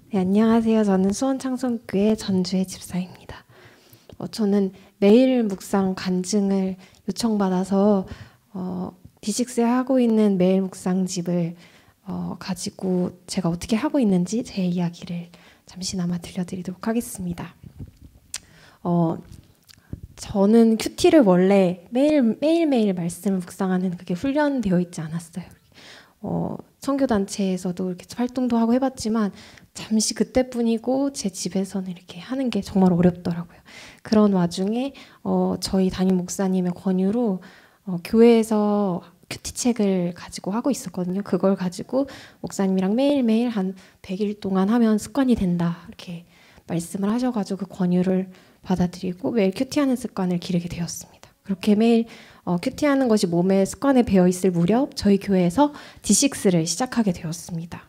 네, 안녕하세요. 저는 수원창성교회 전주의 집사입니다. 저는 매일 묵상 간증을 요청받아서 D6에 하고 있는 매일 묵상집을 가지고 제가 어떻게 하고 있는지 제 이야기를 잠시나마 들려드리도록 하겠습니다. 저는 큐티를 원래 매일매일 말씀을 묵상하는 그게 훈련되어 있지 않았어요. 선교단체에서도 이렇게 활동도 하고 해봤지만 잠시 그때뿐이고 제 집에서는 이렇게 하는 게 정말 어렵더라고요. 그런 와중에 저희 담임 목사님의 권유로 교회에서 큐티책을 가지고 하고 있었거든요. 그걸 가지고 목사님이랑 매일매일 한 100일 동안 하면 습관이 된다 이렇게 말씀을 하셔가지고 그 권유를 받아들이고 매일 큐티하는 습관을 기르게 되었습니다. 그렇게 매일 큐티하는 것이 몸에 습관에 배어있을 무렵 저희 교회에서 D6를 시작하게 되었습니다.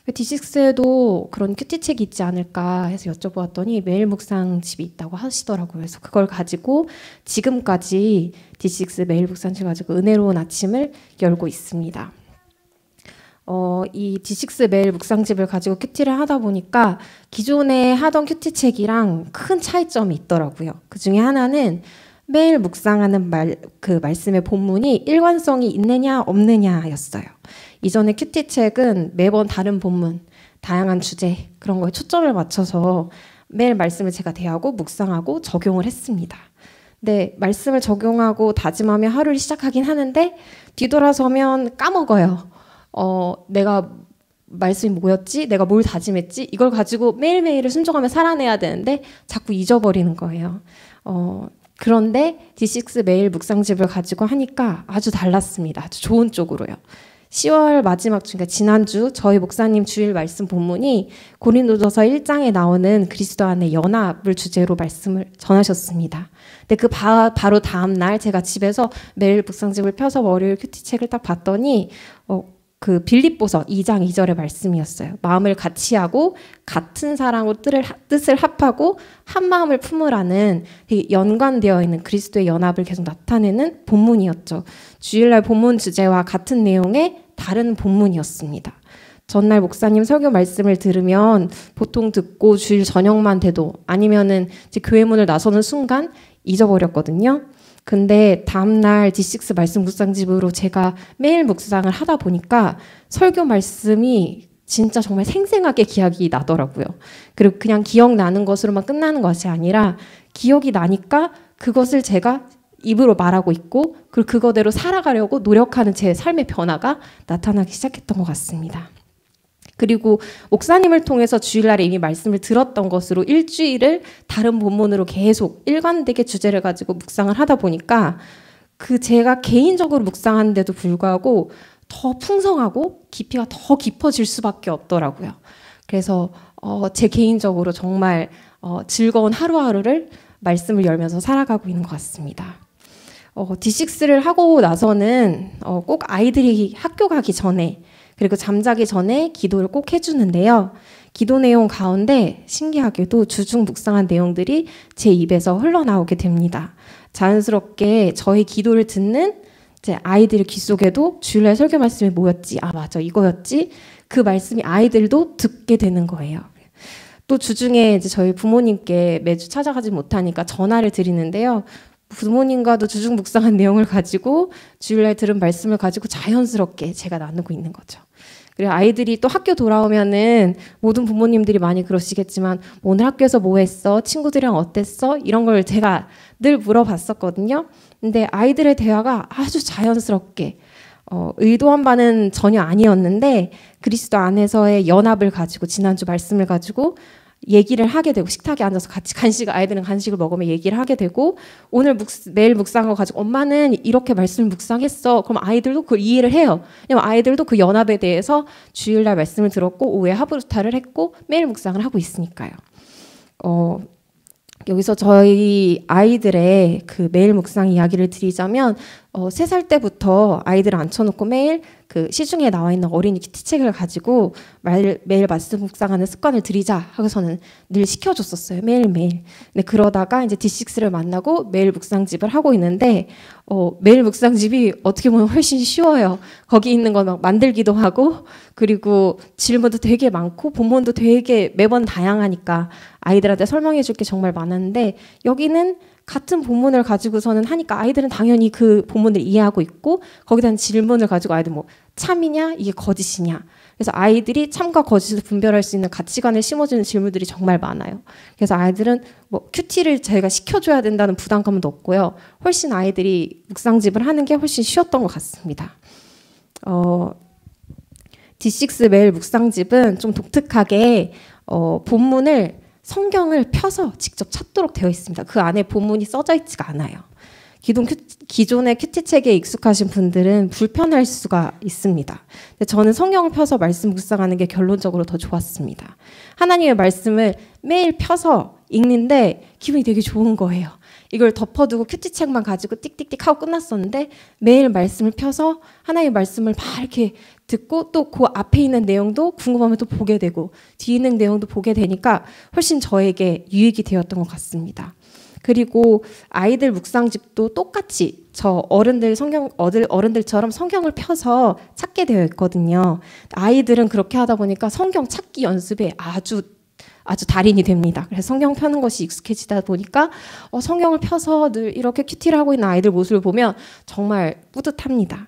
D6에도 그런 큐티책이 있지 않을까 해서 여쭤보았더니 매일 묵상집이 있다고 하시더라고요. 그래서 그걸 가지고 지금까지 D6 매일 묵상집 가지고 은혜로운 아침을 열고 있습니다. 이 D6 매일 묵상집을 가지고 큐티를 하다 보니까 기존에 하던 큐티책이랑 큰 차이점이 있더라고요. 그 중에 하나는 매일 묵상하는 그 말씀의 본문이 일관성이 있느냐 없느냐였어요. 이전에 큐티책은 매번 다른 본문, 다양한 주제 그런 거에 초점을 맞춰서 매일 말씀을 제가 대하고 묵상하고 적용을 했습니다. 근데 말씀을 적용하고 다짐하며 하루를 시작하긴 하는데 뒤돌아서면 까먹어요. 내가 말씀이 뭐였지? 내가 뭘 다짐했지? 이걸 가지고 매일매일을 순종하며 살아내야 되는데 자꾸 잊어버리는 거예요. 그런데 D6 매일 묵상집을 가지고 하니까 아주 달랐습니다. 아주 좋은 쪽으로요. 10월 마지막 주, 그러니까 지난주 저희 목사님 주일 말씀 본문이 고린도전서 1장에 나오는 그리스도 안의 연합을 주제로 말씀을 전하셨습니다. 근데 그 바로 다음 날 제가 집에서 매일 묵상집을 펴서 월요일 큐티책을 딱 봤더니 그 빌립보서 2장 2절의 말씀이었어요. 마음을 같이 하고 같은 사랑으로 뜻을 합하고 한 마음을 품으라는 되게 연관되어 있는 그리스도의 연합을 계속 나타내는 본문이었죠. 주일날 본문 주제와 같은 내용의 다른 본문이었습니다. 전날 목사님 설교 말씀을 들으면 보통 듣고 주일 저녁만 돼도 아니면은 이제 교회 문을 나서는 순간 잊어버렸거든요. 근데 다음날 D6 말씀 묵상집으로 제가 매일 묵상을 하다 보니까 설교 말씀이 진짜 정말 생생하게 기억이 나더라고요. 그리고 그냥 기억나는 것으로만 끝나는 것이 아니라 기억이 나니까 그것을 제가 입으로 말하고 있고 그리고 그거대로 살아가려고 노력하는 제 삶의 변화가 나타나기 시작했던 것 같습니다. 그리고 목사님을 통해서 주일날에 이미 말씀을 들었던 것으로 일주일을 다른 본문으로 계속 일관되게 주제를 가지고 묵상을 하다 보니까 그 제가 개인적으로 묵상하는데도 불구하고 더 풍성하고 깊이가 더 깊어질 수밖에 없더라고요. 그래서 제 개인적으로 정말 즐거운 하루하루를 말씀을 열면서 살아가고 있는 것 같습니다. D6를 하고 나서는 꼭 아이들이 학교 가기 전에 그리고 잠자기 전에 기도를 꼭 해주는데요. 기도 내용 가운데 신기하게도 주중 묵상한 내용들이 제 입에서 흘러나오게 됩니다. 자연스럽게 저희 기도를 듣는 제 아이들 귀 속에도 주일날 설교 말씀이 뭐였지? 아 맞아 이거였지? 그 말씀이 아이들도 듣게 되는 거예요. 또 주중에 이제 저희 부모님께 매주 찾아가지 못하니까 전화를 드리는데요. 부모님과도 주중 묵상한 내용을 가지고 주일날 들은 말씀을 가지고 자연스럽게 제가 나누고 있는 거죠. 그리고 아이들이 또 학교 돌아오면은 모든 부모님들이 많이 그러시겠지만 오늘 학교에서 뭐 했어? 친구들이랑 어땠어? 이런 걸 제가 늘 물어봤었거든요. 근데 아이들의 대화가 아주 자연스럽게 의도한 바는 전혀 아니었는데 그리스도 안에서의 연합을 가지고 지난주 말씀을 가지고 얘기를 하게 되고 식탁에 앉아서 같이 아이들은 간식을 먹으며 얘기를 하게 되고 오늘 매일 묵상한 거 가지고 엄마는 이렇게 말씀을 묵상했어. 그럼 아이들도 그걸 이해를 해요. 왜냐면 아이들도 그 연합에 대해서 주일날 말씀을 들었고 오후에 하브루타를 했고 매일 묵상을 하고 있으니까요. 여기서 저희 아이들의 그 매일 묵상 이야기를 드리자면 3살 때부터 아이들을 앉혀놓고 매일 그 시중에 나와 있는 어린이 큐티책을 가지고 매일 말씀 묵상하는 습관을 들이자 하고서는 늘 시켜줬었어요. 매일매일. 근데 그러다가 이제 D6를 만나고 매일 묵상집을 하고 있는데 매일 묵상집이 어떻게 보면 훨씬 쉬워요. 거기 있는 거 막 만들기도 하고 그리고 질문도 되게 많고 본문도 되게 매번 다양하니까 아이들한테 설명해 줄 게 정말 많았는데 여기는 같은 본문을 가지고서는 하니까 아이들은 당연히 그 본문을 이해하고 있고 거기에 대한 질문을 가지고 아이들 뭐 참이냐 이게 거짓이냐 그래서 아이들이 참과 거짓을 분별할 수 있는 가치관을 심어주는 질문들이 정말 많아요. 그래서 아이들은 뭐 큐티를 저희가 시켜줘야 된다는 부담감도 없고요. 훨씬 아이들이 묵상집을 하는 게 훨씬 쉬웠던 것 같습니다. D6 매일 묵상집은 좀 독특하게 본문을 성경을 펴서 직접 찾도록 되어 있습니다. 그 안에 본문이 써져 있지가 않아요. 기존의 큐티책에 익숙하신 분들은 불편할 수가 있습니다. 근데 저는 성경을 펴서 말씀 묵상하는 게 결론적으로 더 좋았습니다. 하나님의 말씀을 매일 펴서 읽는데 기분이 되게 좋은 거예요. 이걸 덮어두고 큐티책만 가지고 띡띡띡 하고 끝났었는데 매일 말씀을 펴서 하나님의 말씀을 막 이렇게 듣고 또 그 앞에 있는 내용도 궁금하면 또 보게 되고 뒤에 있는 내용도 보게 되니까 훨씬 저에게 유익이 되었던 것 같습니다. 그리고 아이들 묵상집도 똑같이 저 어른들처럼 성경을 펴서 찾게 되어 있거든요. 아이들은 그렇게 하다 보니까 성경 찾기 연습에 아주 달인이 됩니다. 그래서 성경 펴는 것이 익숙해지다 보니까 성경을 펴서 늘 이렇게 큐티를 하고 있는 아이들 모습을 보면 정말 뿌듯합니다.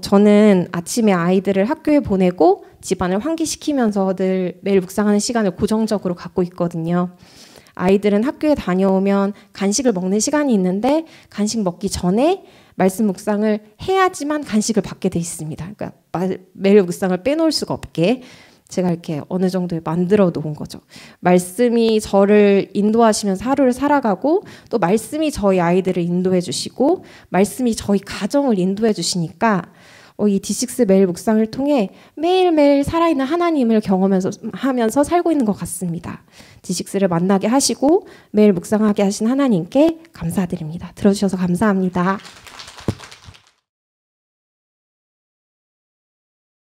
저는 아침에 아이들을 학교에 보내고 집안을 환기시키면서 늘 매일 묵상하는 시간을 고정적으로 갖고 있거든요. 아이들은 학교에 다녀오면 간식을 먹는 시간이 있는데 간식 먹기 전에 말씀 묵상을 해야지만 간식을 받게 돼 있습니다. 그러니까 매일 묵상을 빼놓을 수가 없게 제가 이렇게 어느 정도에 만들어 놓은 거죠. 말씀이 저를 인도하시면서 하루를 살아가고 또 말씀이 저희 아이들을 인도해 주시고 말씀이 저희 가정을 인도해 주시니까 이 D6 매일 묵상을 통해 매일매일 살아있는 하나님을 경험하면서 살고 있는 것 같습니다. D6를 만나게 하시고 매일 묵상하게 하신 하나님께 감사드립니다. 들어주셔서 감사합니다.